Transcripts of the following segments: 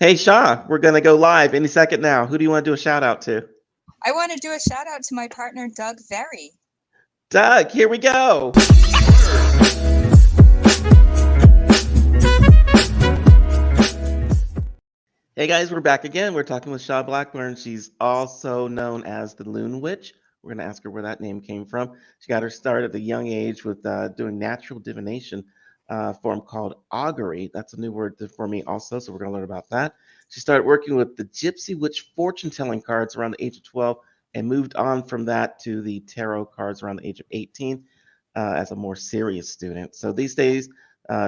Hey, Sha, we're going to go live any second now. Who do you want to do a shout out to? I want to do a shout out to my partner, Doug Very. Doug, here we go. Hey guys, we're back again. We're talking with Sha Blackburn. She's also known as the Loon Witch. We're going to ask her where that name came from. She got her start at a young age with doing natural divination form called augury. That's a new word for me also, so we're going to learn about that. She started working with the Gypsy Witch fortune telling cards around the age of 12 and moved on from that to the tarot cards around the age of 18 as a more serious student. So these days,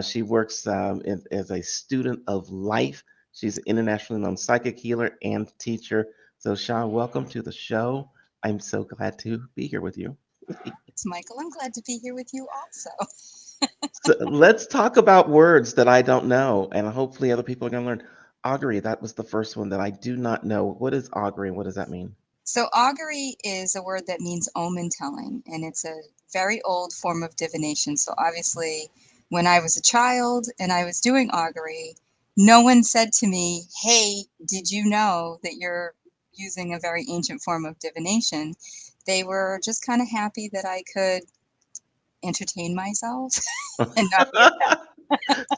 she works as a student of life. She's an internationally known psychic healer and teacher. So, Sha, welcome to the show. I'm so glad to be here with you. It's Michael. I'm glad to be here with you also. So, let's talk about words that I don't know, and hopefully, other people are going to learn. Augury, that was the first one that I do not know. What is augury and what does that mean? So, augury is a word that means omen telling, and it's a very old form of divination. So, obviously, when I was a child and I was doing augury, no one said to me, "Hey, did you know that you're using a very ancient form of divination?" They were just kind of happy that I could entertain myself and not be a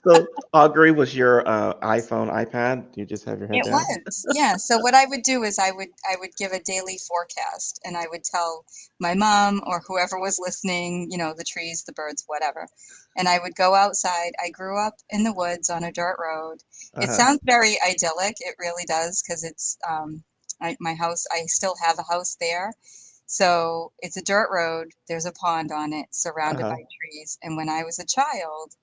So, augury was your iPhone, iPad? You just have your head It down? was, yeah. So what I would do is I would give a daily forecast and I would tell my mom or whoever was listening, the trees, the birds, whatever. And I would go outside. I grew up in the woods on a dirt road. It Uh-huh. sounds very idyllic. It really does because it's my house. I still have a house there. So it's a dirt road. There's a pond on it, surrounded Uh-huh. by trees. And when I was a child,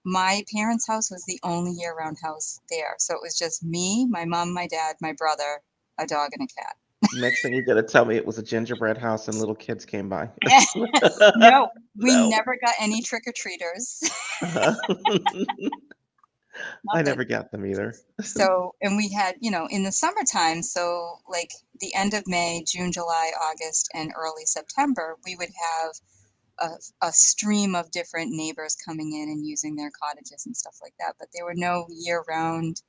my parents' house was the only year-round house there. So it was just me, my mom, my dad, my brother, a dog, and a cat. Next thing you're gonna tell me it was a gingerbread house and little kids came by. No, we No. never got any trick-or-treaters. Uh-huh. I Nothing. never got them either. So, and we had, in the summertime, so like the end of May, June, July, August, and early September, we would have a stream of different neighbors coming in and using their cottages and stuff like that. But there were no year-round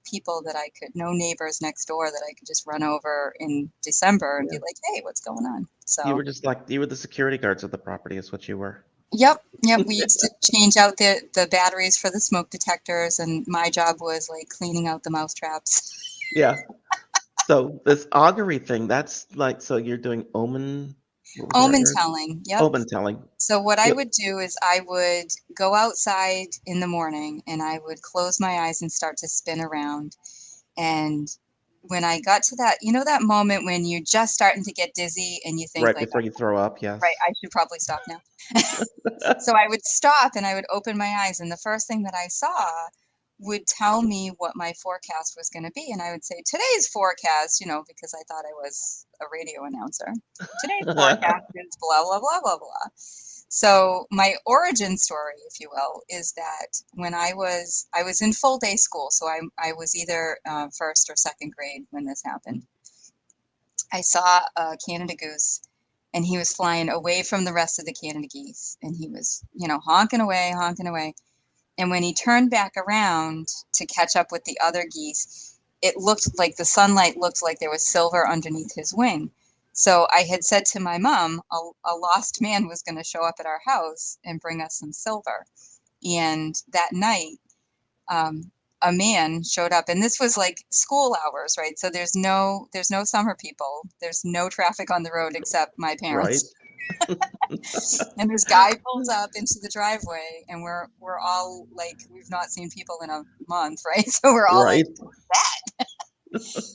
people that I could, no neighbors next door that I could just run over in December and be Yeah. like, hey, what's going on? You So, were just like you were the security guards of the property is what you were. yep. We used to change out the batteries for the smoke detectors, and my job was like cleaning out the mouse traps. Yeah. So this augury thing, that's like so you're doing omen what was the right Omen word? telling, yep. Omen telling. So what I Yep. would do is I would go outside in the morning and I would close my eyes and start to spin around. And when I got to that, that moment when you're just starting to get dizzy and you think Right like, before you throw up, right, yes. I should probably stop now. So I would stop and I would open my eyes, and the first thing that I saw would tell me what my forecast was going to be. And I would say, today's forecast, because I thought I was a radio announcer. Today's forecast is blah, blah, blah, blah, blah. So my origin story, if you will, is that when I was in full day school, so I was either first or second grade when this happened. I saw a Canada goose, and he was flying away from the rest of the Canada geese, and he was, honking away, honking away. And when he turned back around to catch up with the other geese, it looked like the sunlight looked like there was silver underneath his wing. So I had said to my mom, a lost man was going to show up at our house and bring us some silver. And that night, um, a man showed up, and this was like school hours, right? So there's no summer people, there's no traffic on the road except my Right. parents. And this guy pulls up into the driveway, and we're all like, we've not seen people in a month, right? So we're all like, Right.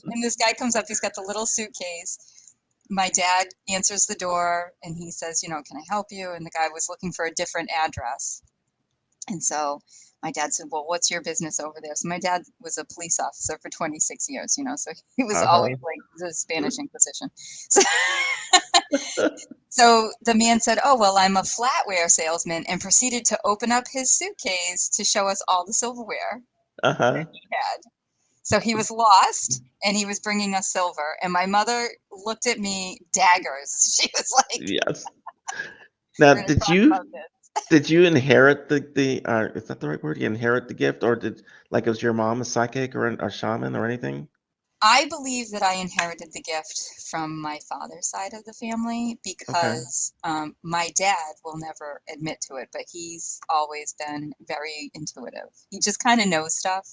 and this guy comes up, he's got the little suitcase. My dad answers the door and he says, can I help you? And the guy was looking for a different address. And so my dad said, well, what's your business over there? So my dad was a police officer for 26 years, so he was always Uh-huh. like the Spanish Inquisition. So, so the man said, oh, well, I'm a flatware salesman, and proceeded to open up his suitcase to show us all the silverware that Uh-huh. he had. So he was lost and he was bringing us silver. And my mother looked at me daggers. She was like, Yes. Now, we're going to did talk you about this. Did you inherit the is that the right word? You inherit the gift, or did like was your mom a psychic or a shaman or anything? I believe that I inherited the gift from my father's side of the family Okay. because my dad will never admit to it, but he's always been very intuitive. He just kind of knows stuff,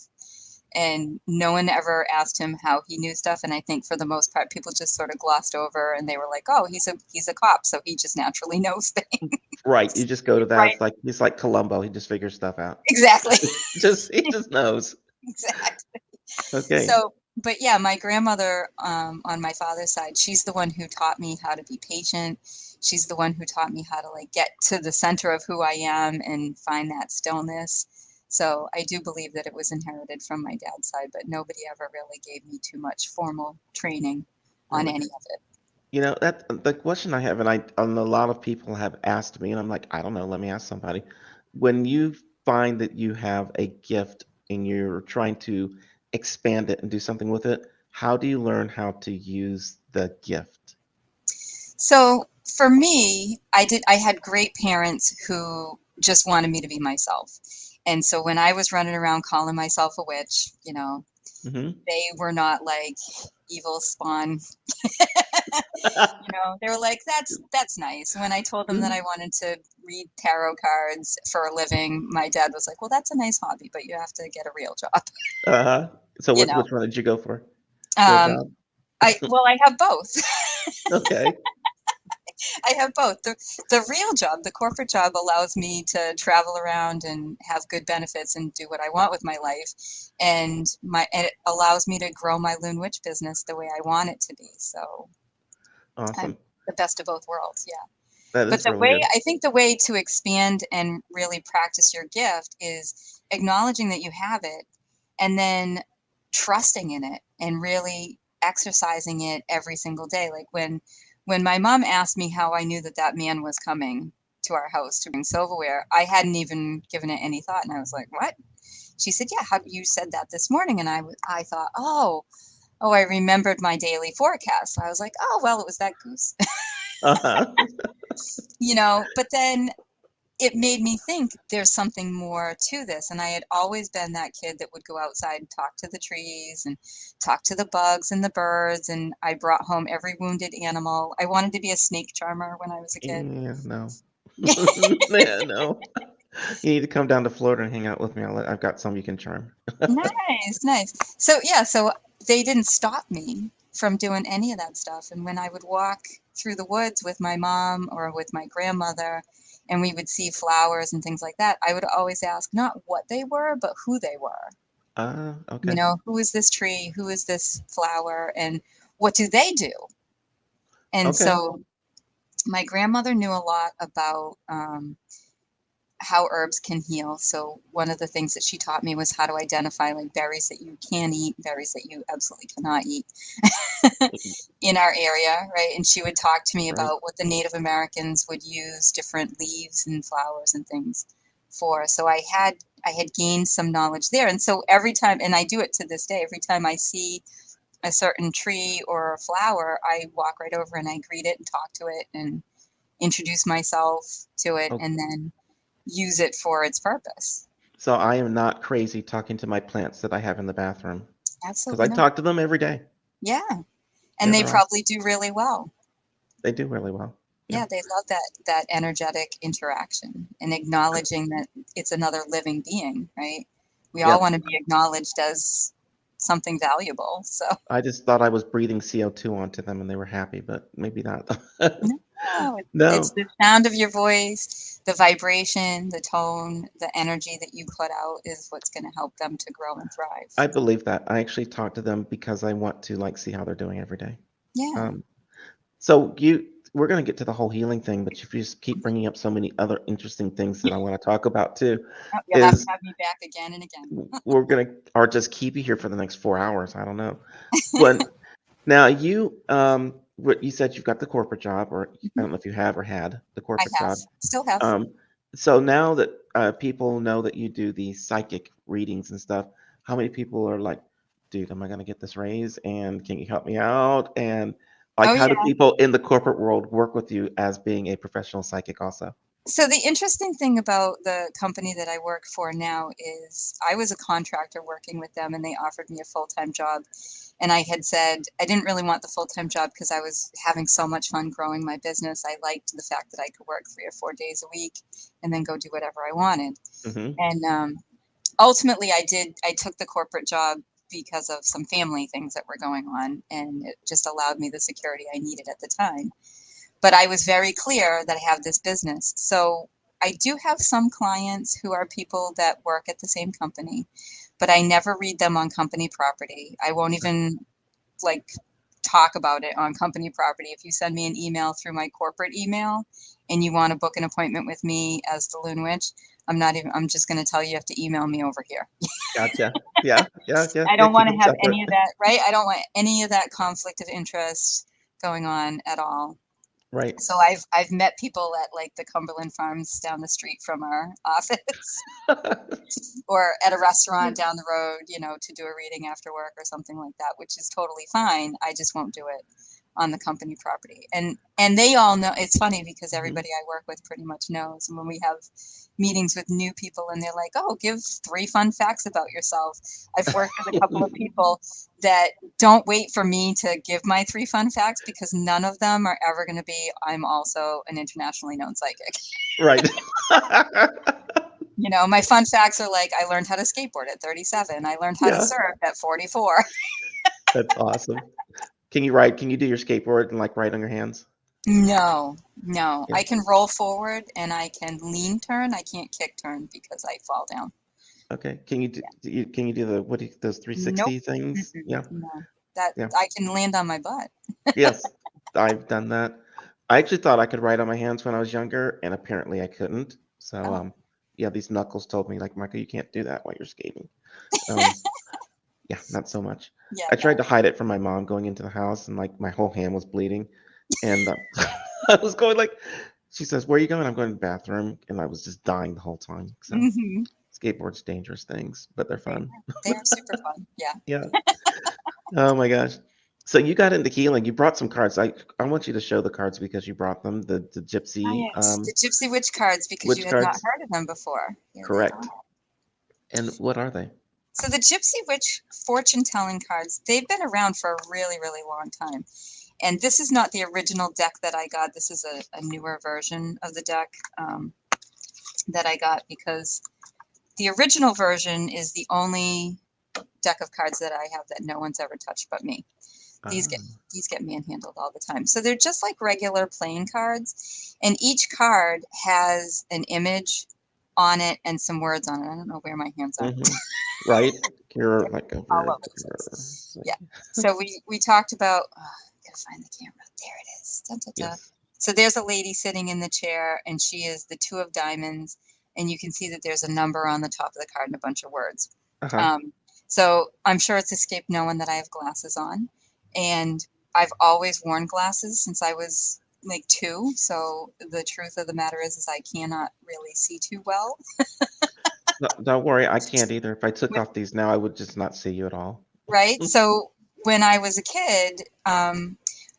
and no one ever asked him how he knew stuff. And I think for the most part, people just sort of glossed over, and they were like, "Oh, he's a cop, so he just naturally knows things." Right. You just go to that. Right? It's like he's like Columbo. He just figures stuff out. Exactly. Just he just knows. Exactly. Okay. So, but yeah, my grandmother on my father's side, she's the one who taught me how to be patient. She's the one who taught me how to like get to the center of who I am and find that stillness. So I do believe that it was inherited from my dad's side, but nobody ever really gave me too much formal training on Really. any of it. You know, that the question I have, and a lot of people have asked me, and I'm like, I don't know, let me ask somebody. When you find that you have a gift and you're trying to expand it and do something with it, how do you learn how to use the gift? So for me, I had great parents who just wanted me to be myself. And so when I was running around calling myself a witch, Hmm. they were not like evil spawn. They were like, that's nice. When I told them that I wanted to read tarot cards for a living, my dad was like, well, that's a nice hobby, but you have to get a real job. Uh-huh. So you what know which one did you go for? Real um job? I have both. Okay. I have both. The real job, the corporate job, allows me to travel around and have good benefits and do what I want with my life, and it allows me to grow my Loon Witch business the way I want it to be. So I'm Awesome. the best of both worlds. Yeah. That But is really good. I think the way to expand and really practice your gift is acknowledging that you have it and then trusting in it and really exercising it every single day. Like when my mom asked me how I knew that that man was coming to our house to bring silverware, I hadn't even given it any thought, and I was like, "What?" She said, "Yeah, how you said that this morning," and I thought, "Oh, I remembered my daily forecast." So I was like, "Oh, well, it was that goose." Uh-huh. But then it made me think there's something more to this. And I had always been that kid that would go outside and talk to the trees and talk to the bugs and the birds. And I brought home every wounded animal. I wanted to be a snake charmer when I was a kid. Yeah, no. Yeah, no. You need to come down to Florida and hang out with me. I've got some you can charm. Nice, nice. So, yeah, so they didn't stop me from doing any of that stuff. And when I would walk through the woods with my mom or with my grandmother, and we would see flowers and things like that, I would always ask not what they were, but who they were. Okay. Who is this tree? Who is this flower? And what do they do? And Okay. so my grandmother knew a lot about how herbs can heal. So one of the things that she taught me was how to identify like berries that you can eat, berries that you absolutely cannot eat in our area, right? And she would talk to me Right. about what the Native Americans would use different leaves and flowers and things for. So I had gained some knowledge there. And so every time, and I do it to this day, every time I see a certain tree or a flower, I walk right over and I greet it and talk to it and introduce myself to it Oh, and then use it for its purpose. so I am not crazy talking to my plants that I have in the bathroom because Absolutely I no. talk to them every day. Yeah. And Yeah, they they're all probably do really well. they do really well. Yeah. Yeah, they love that energetic interaction and acknowledging that it's another living being, right? We all want Yep. to be acknowledged as something valuable. So I just thought I was breathing CO2 onto them and they were happy, but maybe not. no, it's No, the sound of your voice, the vibration, the tone, the energy that you put out is what's going to help them to grow and thrive. I believe that. I actually talk to them because I want to like see how they're doing every day. Yeah. Um, so we're gonna get to the whole healing thing, but if you just keep bringing up so many other interesting things that I want to talk about too, Oh, you'll have to is have me back again and again. we're gonna or just keep you here for the next 4 hours. I don't know. But now what you said you've got the corporate job, or I don't know if you have or had the I corporate have, job. still have. Um, so now that people know that you do the psychic readings and stuff, how many people are like, dude, am I gonna get this raise? And can you help me out? And like, Oh, how do yeah. people in the corporate world work with you as being a professional psychic also? So the interesting thing about the company that I work for now is I was a contractor working with them and they offered me a full-time job. And I had said I didn't really want the full-time job because I was having so much fun growing my business. I liked the fact that I could work 3 or 4 days a week and then go do whatever I wanted. Mm-hmm. And ultimately I took the corporate job because of some family things that were going on, and it just allowed me the security I needed at the time. But I was very clear that I have this business. So I do have some clients who are people that work at the same company, but I never read them on company property. I won't even like talk about it on company property. If you send me an email through my corporate email and you want to book an appointment with me as the Loon Witch, I'm just going to tell you have to email me over here. Gotcha. Yeah, yeah, yeah, I yeah. don't Keep want to it have separate. any of that, right? I don't want any of that conflict of interest going on at all. Right. So I've met people at like the Cumberland Farms down the street from our office or at a restaurant down the road, to do a reading after work or something like that, which is totally fine. I just won't do it on the company property. And they all know. It's funny because Mhm. everybody I work with pretty much knows. And when we have meetings with new people and they're like, "Oh, give 3 fun facts about yourself." I've worked with a couple of people that don't wait for me to give my 3 fun facts because none of them are ever going to be, "I'm also an internationally known psychic." Right. My fun facts are like, I learned how to skateboard at 37. I learned how to Yeah, surf at 44. that's awesome. Can you ride? Can you do your skateboard and like ride on your hands? No, no. Yeah. I can roll forward and I can lean turn. I can't kick turn because I fall down. Okay. Can you do those Nope. 360 things? Mm-mm, Yeah. no. That Yeah. I can land on my butt. Yes. I've done that. I actually thought I could ride on my hands when I was younger, and apparently I couldn't. So Oh, yeah, these knuckles told me like, Michael, you can't do that while you're skating. Um, yeah, not so much. yeah, I no. tried to hide it from my mom going into the house, and like my whole hand was bleeding, and I was going like, she says, "Where are you going?" I'm going to the bathroom, and I was just dying the whole time. So Hmm. skateboards dangerous things, but they're They fun. they are super fun. Yeah. Yeah. Oh my gosh. So you got into healing. You brought some cards. I want you to show the cards because you brought them. The Ah, gypsy yes. The Gypsy Witch cards because you witch had not cards. heard of them before. Here they Correct. are. And what are they? So the Gypsy Witch fortune telling cards, they've been around for a really, really long time. And this is not the original deck that I got. This is a newer version of the deck that I got because the original version is the only deck of cards that I have that no one's ever touched but me. These get Ah. these get manhandled all the time. So they're just like regular playing cards, and each card has an image on it and some words on it. I don't know where my hands are. Mm-hmm. Right. You're They're like all over over the here. place. Yeah. So we talked about. Oh, I gotta find the camera. There it is. Dun, dun, dun. Yes. So there's a lady sitting in the chair, and she is the 2 of diamonds, and you can see that there's a number on the top of the card and a bunch of words. Uh-huh. Um, so I'm sure it's escaped no one that I have glasses on, and I've always worn glasses since I was like 2. So the truth of the matter is I cannot really see too well. No, don't worry, I can't either. If I took off these now, I would just not see you at all. Right? So when I was a kid,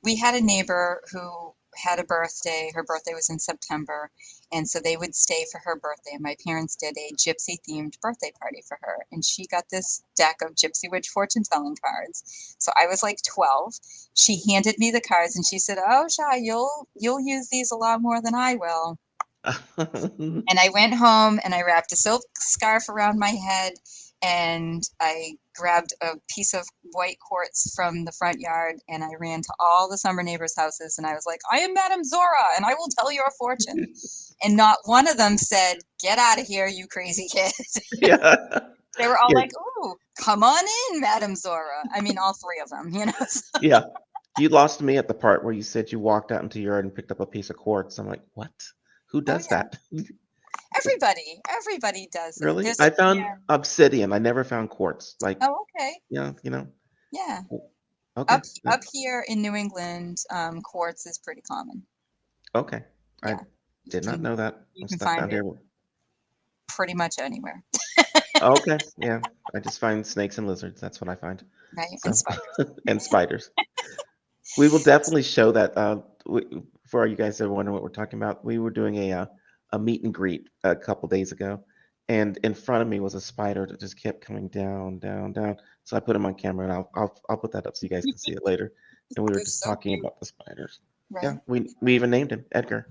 we had a neighbor who had a birthday. Her birthday was in September. And so they would stay for her birthday. And my parents did a gypsy themed birthday party for her. And she got this deck of Gypsy Witch fortune telling cards. So I was like 12. She handed me the cards and she said, "Oh, Sha, you'll use these a lot more than I will." And I went home and I wrapped a silk scarf around my head and I grabbed a piece of white quartz from the front yard and I ran to all the summer neighbors' houses and I was like, "I am Madame Zora and I will tell your fortune." And not one of them said, "Get out of here, you crazy kid." Yeah. They were all Yeah. like, "Ooh, come on in, Madame Zora." I mean, all 3 of them. Yeah. You lost me at the part where you said you walked out into your yard and picked up a piece of quartz. I'm like, what? Who Oh does yeah, that? everybody does it. Really? There's a I found yeah. obsidian. I never found quartz. Like, Oh, okay. you know. Yeah. Okay. Up up here in New England, quartz is pretty common. Okay. I Yeah, you did not can know that. you The can stuff find down it here. pretty much anywhere, Okay. Yeah. I just find snakes and lizards. That's what I find. right? And So, spiders. and spiders. We will definitely show that. For you guys that are wondering what we're talking about, we were doing a a meet and greet a couple days ago, and in front of me was a spider that just kept coming down, down, down. So I put him on camera, and I'll put that up so you guys can see it later. And we were It's just so talking cute, about the spiders. right? Yeah, we even named him Edgar.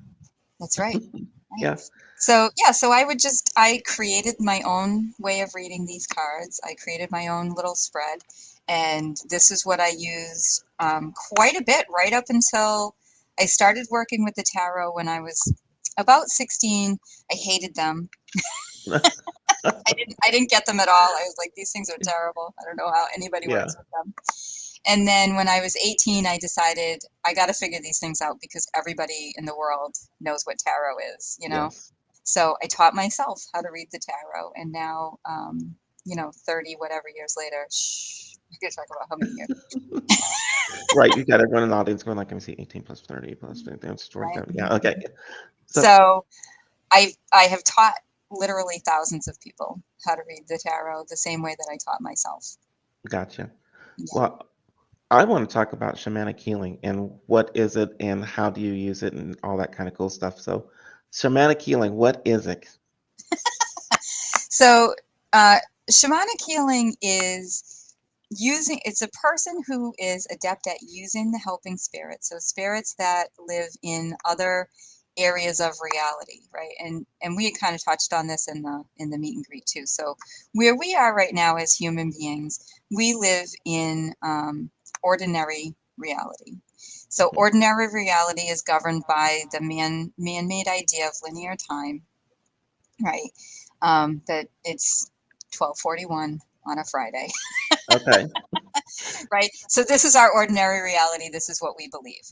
That's right. Right. Yeah, So yeah, so I created my own way of reading these cards. I created my own little spread, and this is what I use quite a bit right up until I started working with the tarot when I was about 16. I hated them. I didn't get them at all. I was like, these things are terrible. I don't know how anybody yeah, works with them. And then when I was 18, I decided I got to figure these things out because everybody in the world knows what tarot is, you know? yes. So I taught myself how to read the tarot. And now, 30 whatever years later, I could talk about how many years, Right, you got everyone in the audience going like, let me see, 18 plus 30 plus 50, that's right? 47. Yeah, okay. So, So I have taught literally thousands of people how to read the tarot the same way that I taught myself. gotcha. Yeah. Well, I want to talk about shamanic healing and what is it and how do you use it and all that kind of cool stuff. So, shamanic healing, what is it? So, uh, shamanic healing is it's a person who is adept at using the helping spirits. So, spirits that live in other areas of reality, right? And we had kind of touched on this in the meet and greet too. So, where we are right now as human beings, we live in ordinary reality. So, Mhm. ordinary reality is governed by the man-made idea of linear time, right? That it's 12:41 on a Friday, Okay. right? So this is our ordinary reality. This is what we believe.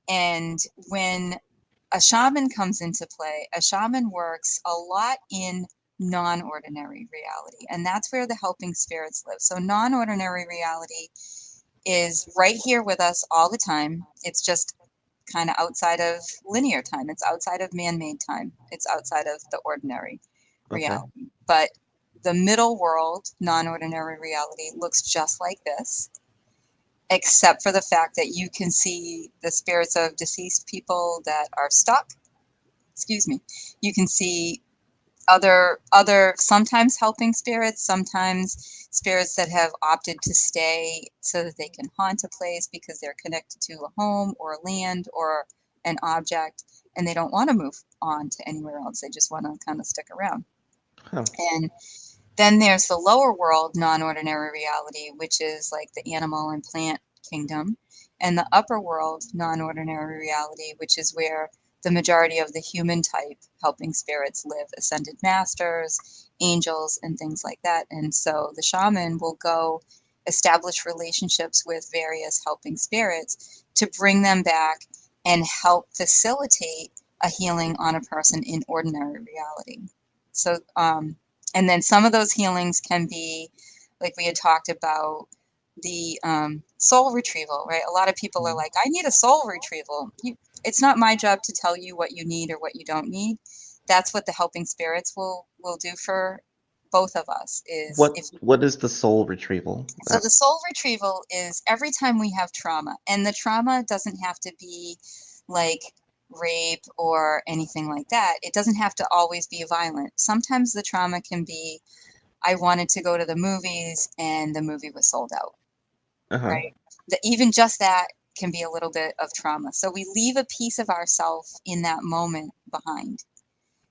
And when a shaman comes into play, a shaman works a lot in non-ordinary reality, and that's where the helping spirits live. So non-ordinary reality is right here with us all the time. It's just kind of outside of linear time. It's outside of man-made time. It's outside of the ordinary Okay. reality. But the middle world, non-ordinary reality, looks just like this, except for the fact that you can see the spirits of deceased people that are stuck. Excuse me. You can see other sometimes helping spirits, sometimes spirits that have opted to stay so that they can haunt a place because they're connected to a home or a land or an object, and they don't want to move on to anywhere else. They just want to kind of stick around. Huh. And then there's the lower world, non-ordinary reality, which is like the animal and plant kingdom, and the upper world, non-ordinary reality, which is where the majority of the human type helping spirits live, ascended masters, angels, and things like that. And so the shaman will go establish relationships with various helping spirits to bring them back and help facilitate a healing on a person in ordinary reality. So, and then some of those healings can be, like we had talked about, the soul retrieval, right? A lot of people are Mhm. like, I need a soul retrieval. It's not my job to tell you what you need or what you don't need. That's what the helping spirits will do for both of us. Is if What is the soul retrieval? So the soul retrieval is every time we have trauma, and the trauma doesn't have to be like rape or anything like that. It doesn't have to always be violent. Sometimes the trauma can be, I wanted to go to the movies and the movie was sold out, Uh-huh. right? Even just that can be a little bit of trauma. So we leave a piece of ourselves in that moment behind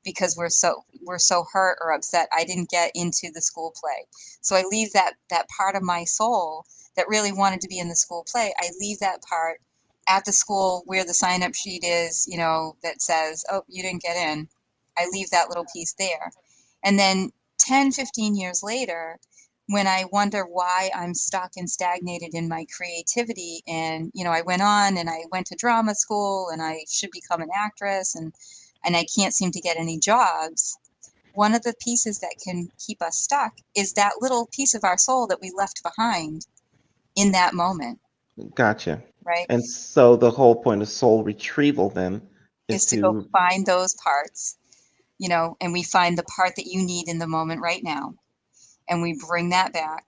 because we're so hurt or upset I didn't get into the school play. So I leave that part of my soul that really wanted to be in the school play. I leave that part at the school where the sign up sheet is, that says, oh, you didn't get in. I leave that little piece there. And then 10, 15 years later, when I wonder why I'm stuck and stagnated in my creativity, and I went on and I went to drama school and I should become an actress, and I can't seem to get any jobs. One of the pieces that can keep us stuck is that little piece of our soul that we left behind in that moment, Gotcha. right? And so the whole point of soul retrieval then is Is to go to find those parts, and we find the part that you need in the moment right now, and we bring that back.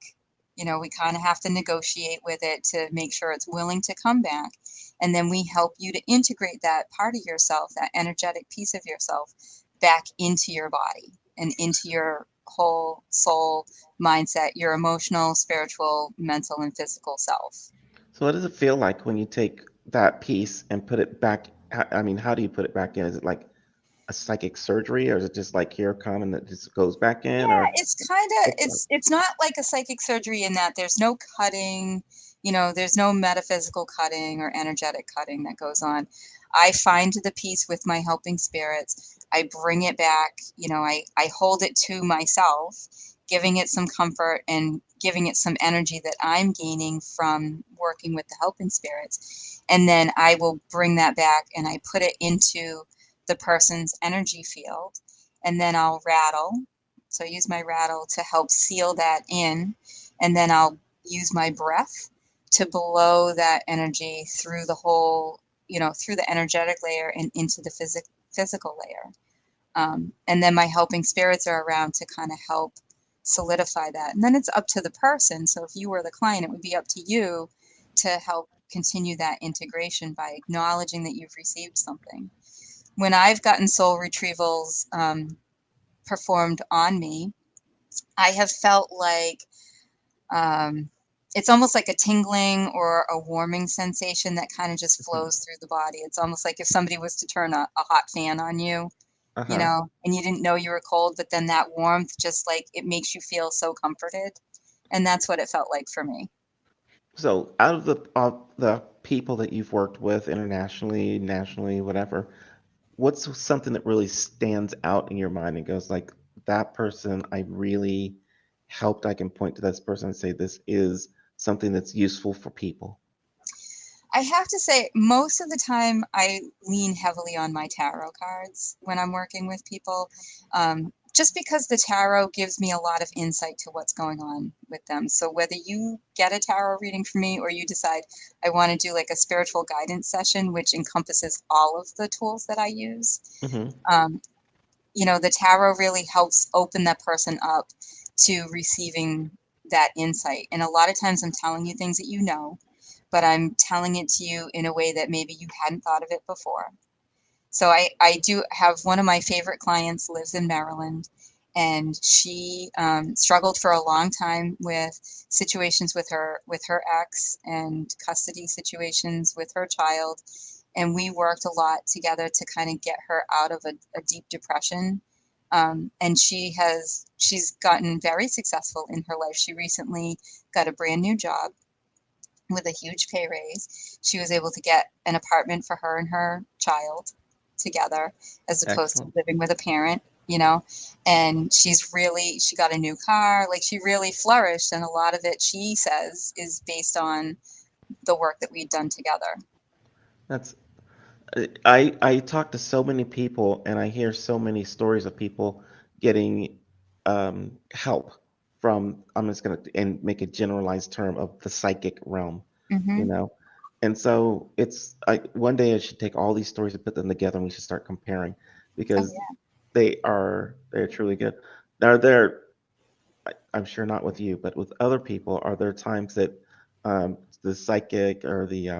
We kind of have to negotiate with it to make sure it's willing to come back. And then we help you to integrate that part of yourself, that energetic piece of yourself, back into your body and into your whole soul, mindset, your emotional, spiritual, mental, and physical self. So what does it feel like when you take that piece and put it back? I mean, how do you put it back in? Is it like a psychic surgery, or is it just like here come and it just goes back in, Yeah, or it's kind of what's up? it's not like a psychic surgery in that there's no cutting, there's no metaphysical cutting or energetic cutting that goes on. I find the peace with my helping spirits. I bring it back, I hold it to myself, giving it some comfort and giving it some energy that I'm gaining from working with the helping spirits. And then I will bring that back and I put it into the person's energy field, and then I'll rattle. So I use my rattle to help seal that in, and then I'll use my breath to blow that energy through the whole, through the energetic layer and into the physical layer. And then my helping spirits are around to kind of help solidify that. And then it's up to the person. So if you were the client, it would be up to you to help continue that integration by acknowledging that you've received something. When I've gotten soul retrievals performed on me, I have felt like um, it's almost like a tingling or a warming sensation that kind of just Mhm. flows through the body. It's almost like if somebody was to turn a hot fan on you, Uh-huh. and you didn't know you were cold, but then that warmth just like it makes you feel so comforted. And that's what it felt like for me. So out of the people that you've worked with internationally, nationally, whatever, what's something that really stands out in your mind and goes like that person I really helped? I can point to this person and say this is something that's useful for people. I have to say, most of the time, I lean heavily on my tarot cards when I'm working with people, just because the tarot gives me a lot of insight to what's going on with them. So, whether you get a tarot reading from me or you decide I want to do like a spiritual guidance session, which encompasses all of the tools that I use, Hmm. um, the tarot really helps open that person up to receiving that insight. And a lot of times, I'm telling you things that but I'm telling it to you in a way that maybe you hadn't thought of it before. So I do have one of my favorite clients lives in Maryland, and she struggled for a long time with situations with her ex and custody situations with her child, and we worked a lot together to kind of get her out of a deep depression. And she's gotten very successful in her life. She recently got a brand new job with a huge pay raise. She was able to get an apartment for her and her child together as opposed to Excellent. living with a parent, you know. And she got a new car, like she really flourished. And a lot of it, she says, is based on the work that we'd done together. That's I talk to so many people and I hear so many stories of people getting help from, I'm just gonna and make a generalized term of the psychic realm, you Hmm. know. And so one day I should take all these stories and put them together and we should start comparing Oh, because yeah. they're truly good. Now there I'm sure not with you, but with other people, are there times that the psychic or the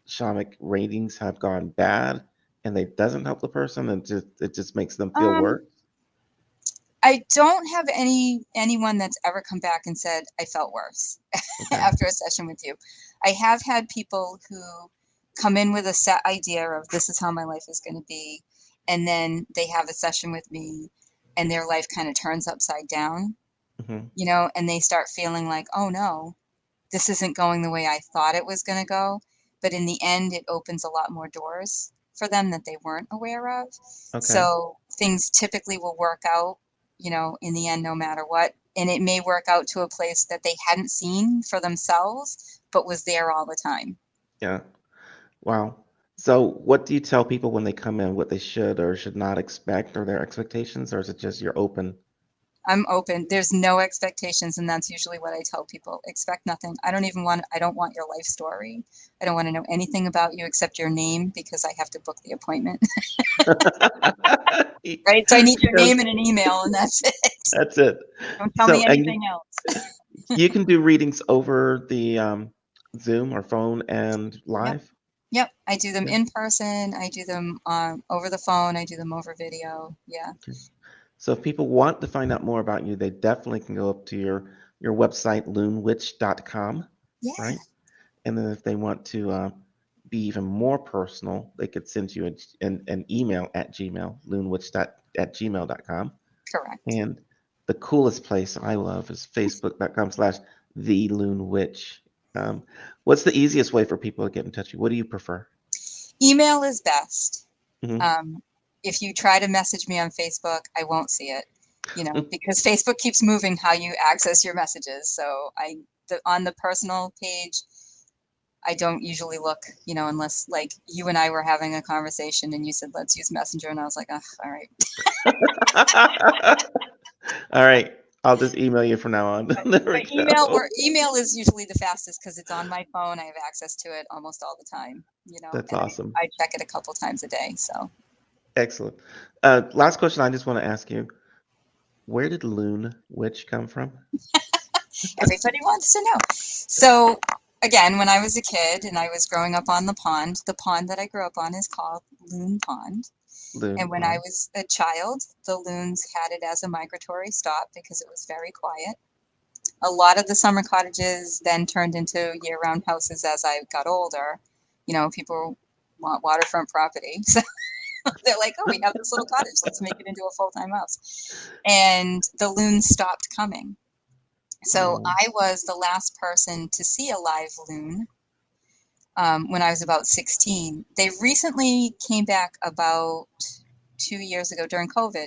shamanic ratings have gone bad and they doesn't help the person and it just makes them feel Um, worse? I don't have anyone that's ever come back and said I felt worse Okay. after a session with you. I have had people who come in with a set idea of this is how my life is going to be, and then they have a session with me, and their life kind of turns upside down, Hmm. and they start feeling like, oh no, this isn't going the way I thought it was going to go. But in the end, it opens a lot more doors for them that they weren't aware of. Okay. So things typically will work out, in the end, no matter what. And it may work out to a place that they hadn't seen for themselves, but was there all the time. Yeah. Wow. So what do you tell people when they come in, what they should or should not expect, or their expectations, or is it just you're open? I'm open. There's no expectations, and that's usually what I tell people. Expect nothing. I don't want your life story. I don't want to know anything about you except your name because I have to book the appointment. Right? So I need your Because name and an email, and that's it. that's it. Don't tell So, me and anything else. you can do readings over the Zoom or phone and Yep. live. Yep, I do them Yeah. in person. I do them over the phone. I do them over video. Yeah. Okay. So if people want to find out more about you, they definitely can go up to your website, loonwitch.com, Yeah. right? And then if they want to be even more personal, they could send you an email at Gmail, loonwitch at gmail.com. Correct. And the coolest place I love is facebook.com/the Loon Witch. What's the easiest way for people to get in touch with you? What do you prefer? Email is best. Hmm. Um, if you try to message me on Facebook, I won't see it, because Facebook keeps moving how you access your messages. So on the personal page, I don't usually look, unless like you and I were having a conversation and you said, let's use Messenger. And I was like, oh, all right. All right. I'll just email you from now on. There we But go. email is usually the fastest because it's on my phone. I have access to it almost all the time, That's and awesome. I check it a couple times a day. So Excellent. Last question I just want to ask you. Where did Loon Witch come from? everybody wants to know. So again, when I was a kid and I was growing up on the pond that I grew up on is called Loon Pond. Loon And when I Pond. was a child, the loons had it as a migratory stop because it was very quiet. A lot of the summer cottages then turned into year-round houses as I got older. People want waterfront property. So they're like, oh, we have this little cottage. Let's make it into a full-time house. And the loons stopped coming. So Oh, I was the last person to see a live loon when I was about 16. They recently came back about 2 years ago during COVID.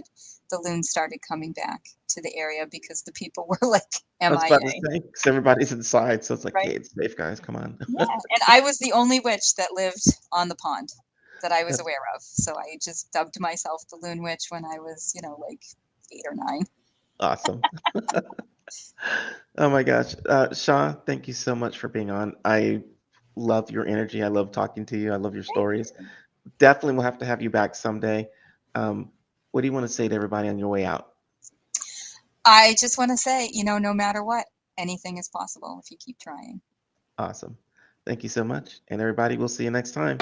The loons started coming back to the area because the people were like I was about to MIA, say, because everybody's inside, so it's like, right? hey, it's safe, guys. Come on. Yeah. And I was the only witch that lived on the pond that I was That's aware of. So I just dubbed myself the Loon Witch when I was, like 8 or 9. awesome. Oh my gosh. Sha, thank you so much for being on. I love your energy. I love talking to you. I love your Thank stories. you. Definitely will have to have you back someday. Um, what do you want to say to everybody on your way out? I just want to say, no matter what, anything is possible if you keep trying. Awesome. Thank you so much. And everybody, we'll see you next time.